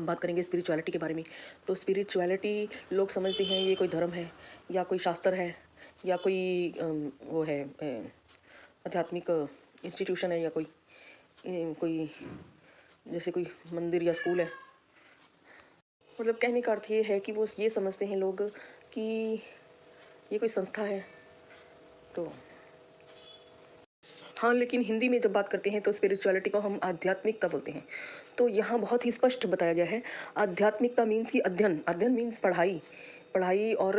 हम बात करेंगे स्पिरिचुअलिटी के बारे में। तो स्पिरिचुअलिटी लोग समझते हैं ये कोई धर्म है या कोई शास्त्र है या कोई वो है आध्यात्मिक इंस्टीट्यूशन है या कोई जैसे कोई मंदिर या स्कूल है। मतलब कहने का अर्थ ये है कि वो ये समझते हैं लोग कि ये कोई संस्था है। तो हाँ, लेकिन हिंदी में जब बात करते हैं तो स्पिरिचुअलिटी को हम आध्यात्मिकता बोलते हैं। तो यहाँ बहुत ही स्पष्ट बताया गया है, आध्यात्मिकता मीन्स कि अध्ययन, अध्ययन मीन्स पढ़ाई, पढ़ाई और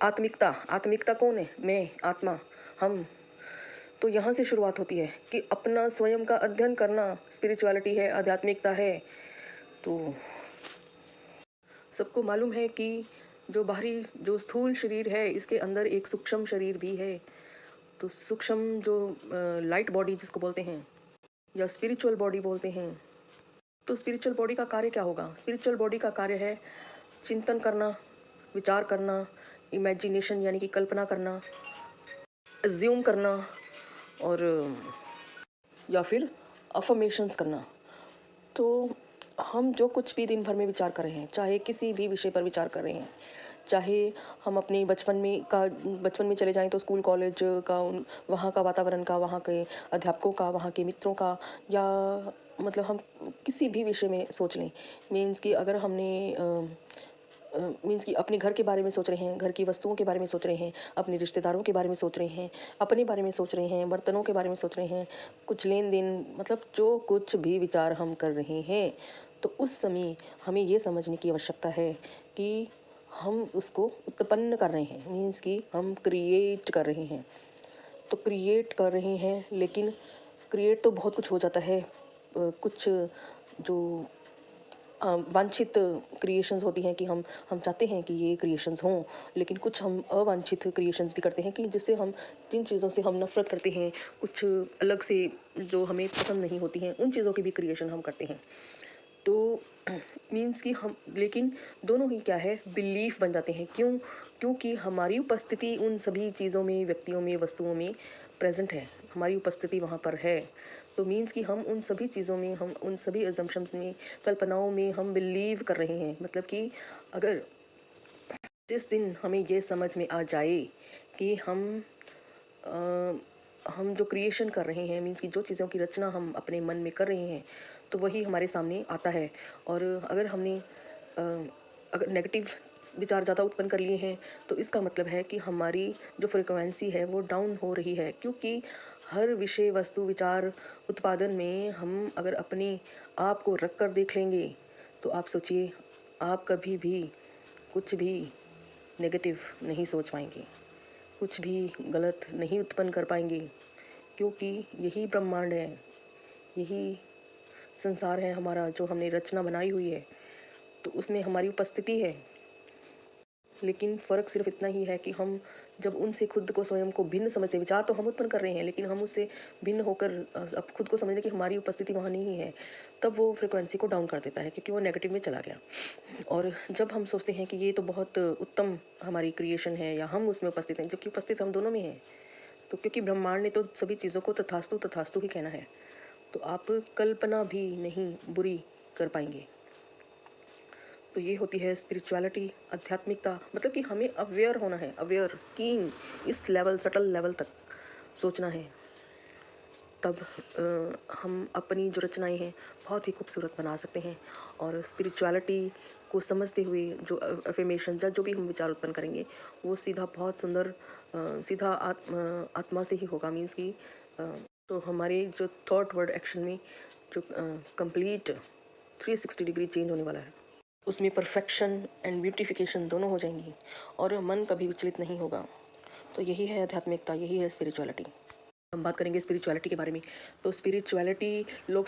आत्मिकता, आत्मिकता कौन है? मैं, आत्मा, हम। तो यहाँ से शुरुआत होती है कि अपना स्वयं का अध्ययन करना स्पिरिचुअलिटी है, आध्यात्मिकता है। तो सबको मालूम है कि जो बाहरी जो स्थूल शरीर है इसके अंदर एक सूक्ष्म शरीर भी है। तो सूक्ष्म जो लाइट बॉडी जिसको बोलते हैं या स्पिरिचुअल बॉडी बोलते हैं। तो स्पिरिचुअल बॉडी का कार्य क्या होगा? स्पिरिचुअल बॉडी का कार्य है चिंतन करना, विचार करना, इमेजिनेशन यानी कि कल्पना करना, अज्यूम करना और या फिर अफर्मेशंस करना। तो हम जो कुछ भी दिन भर में विचार कर रहे हैं, चाहे किसी भी विषय पर विचार कर रहे हैं, चाहे हम अपने बचपन में चले जाएं तो स्कूल कॉलेज का वहाँ का वातावरण का, वहाँ के अध्यापकों का, वहाँ के मित्रों का, या मतलब हम किसी भी विषय में सोच लें। मीन्स कि अगर हमने मीन्स कि अपने घर के बारे में सोच रहे हैं, घर की वस्तुओं के बारे में सोच रहे हैं, अपने रिश्तेदारों के बारे में सोच रहे हैं, अपने बारे में सोच रहे हैं, बर्तनों के बारे में सोच रहे हैं, कुछ लेन देन, मतलब जो कुछ भी विचार हम कर रहे हैं, तो उस समय हमें ये समझने की आवश्यकता है कि हम उसको उत्पन्न कर रहे हैं। मीन्स कि हम क्रिएट कर रहे हैं। तो क्रिएट कर रहे हैं, लेकिन क्रिएट तो बहुत कुछ हो जाता है। कुछ जो वांछित क्रिएशंस होती हैं कि हम चाहते हैं कि ये क्रिएशंस हों, लेकिन कुछ हम अवांछित क्रिएशंस भी करते हैं कि जिससे हम जिन चीज़ों से हम नफरत करते हैं, कुछ अलग से जो हमें पसंद नहीं होती हैं, उन चीज़ों की भी क्रिएशन हम करते हैं। तो मीन्स कि हम, लेकिन दोनों ही क्या है, बिलीफ बन जाते हैं। क्योंकि हमारी उपस्थिति उन सभी चीज़ों में, व्यक्तियों में, वस्तुओं में प्रेजेंट है, हमारी उपस्थिति वहाँ पर है। तो मीन्स कि हम उन सभी चीज़ों में, हम उन सभी अजम्पशंस में, कल्पनाओं में हम बिलीव कर रहे हैं। मतलब कि अगर जिस दिन हमें ये समझ में आ जाए कि हम जो क्रिएशन कर रहे हैं, मीन्स कि जो चीज़ों की रचना हम अपने मन में कर रहे हैं, तो वही हमारे सामने आता है। और अगर नेगेटिव विचार ज़्यादा उत्पन्न कर लिए हैं, तो इसका मतलब है कि हमारी जो फ्रिक्वेंसी है वो डाउन हो रही है। क्योंकि हर विषय वस्तु विचार उत्पादन में हम अगर अपने आप को रख कर देख लेंगे, तो आप सोचिए, आप कभी भी कुछ भी नेगेटिव नहीं सोच पाएंगे, कुछ भी गलत नहीं उत्पन्न कर पाएंगे। क्योंकि यही ब्रह्मांड है, यही संसार है हमारा, जो हमने रचना बनाई हुई है, तो उसमें हमारी उपस्थिति है। लेकिन फ़र्क सिर्फ इतना ही है कि हम जब उनसे खुद को, स्वयं को भिन्न समझते, विचार तो हम उत्पन्न कर रहे हैं, लेकिन हम उससे भिन्न होकर अब खुद को समझने कि हमारी उपस्थिति वहाँ नहीं है, तब वो फ्रिक्वेंसी को डाउन कर देता है, क्योंकि वो नेगेटिव में चला गया। और जब हम सोचते हैं कि ये तो बहुत उत्तम हमारी क्रिएशन है, या हम उसमें उपस्थित हैं, जबकि उपस्थित हम दोनों में हैं। तो क्योंकि ब्रह्मांड ने तो सभी चीज़ों को तथास्तु तथास्तु ही कहना है, तो आप कल्पना भी नहीं बुरी कर पाएंगे। तो ये होती है स्पिरिचुअलिटी, आध्यात्मिकता। मतलब कि हमें अवेयर होना है, अवेयर, कीन, इस लेवल, सटल लेवल तक सोचना है। तब हम अपनी जो रचनाएं हैं बहुत ही खूबसूरत बना सकते हैं। और स्पिरिचुअलिटी को समझते हुए जो अफर्मेशन या जो भी हम विचार उत्पन्न करेंगे, वो सीधा बहुत सुंदर सीधा आत्मा से ही होगा। मीन्स कि तो हमारे जो थॉट वर्ड एक्शन में जो कंप्लीट 360 डिग्री चेंज होने वाला है, उसमें परफेक्शन एंड ब्यूटिफिकेशन दोनों हो जाएंगी और मन कभी विचलित नहीं होगा। तो यही है आध्यात्मिकता, यही है स्पिरिचुअलिटी। हम बात करेंगे स्पिरिचुअलिटी के बारे में। तो स्पिरिचुअलिटी लोग